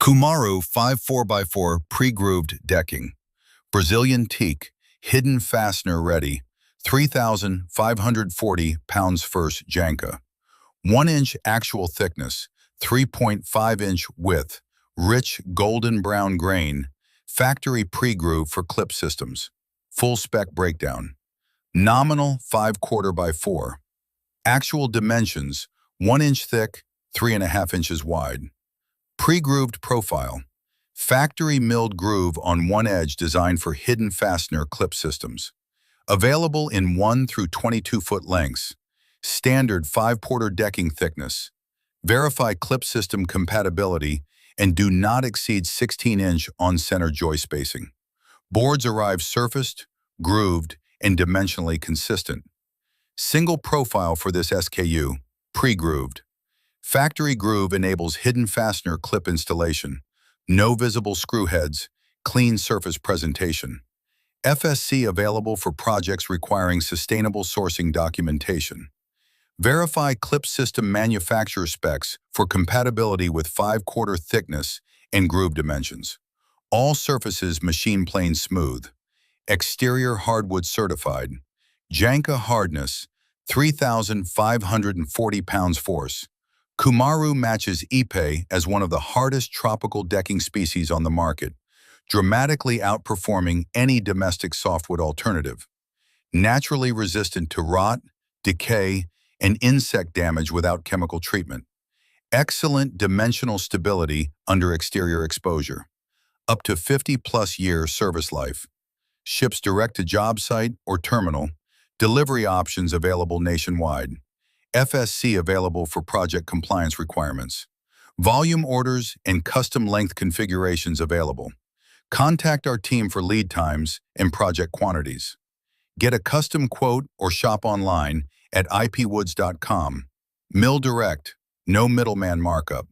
Cumaru 4x4 Pregrooved decking. Brazilian teak, hidden fastener ready, 3,540 pounds first Janka. 1-inch actual thickness, 3.5-inch width, rich golden brown grain, factory pre-groove for clip systems. Full spec breakdown. Nominal 5/4 by 4. Actual dimensions, 1 inch thick, 3.5 inches wide. Pre-grooved profile. Factory milled groove on one edge designed for hidden fastener clip systems. Available in 1 through 22-foot lengths. Standard 5/4 decking thickness. Verify clip system compatibility and do not exceed 16-inch on-center joist spacing. Boards arrive surfaced, grooved, and dimensionally consistent. Single profile for this SKU, pre-grooved. Factory groove enables hidden fastener clip installation. No visible screw heads, clean surface presentation. FSC available for projects requiring sustainable sourcing documentation. Verify clip system manufacturer specs for compatibility with 5/4 thickness and groove dimensions. All surfaces machine plane smooth. Exterior hardwood certified. Janka hardness, 3,540 pounds force. Cumaru matches Ipe as one of the hardest tropical decking species on the market, dramatically outperforming any domestic softwood alternative. Naturally resistant to rot, decay, and insect damage without chemical treatment. Excellent dimensional stability under exterior exposure. Up to 50+ year service life. Ships direct to job site or terminal. Delivery options available nationwide. FSC available for project compliance requirements. Volume orders and custom length configurations available. Contact our team for lead times and project quantities. Get a custom quote or shop online at ipewoods.com. Mill direct, no middleman markup.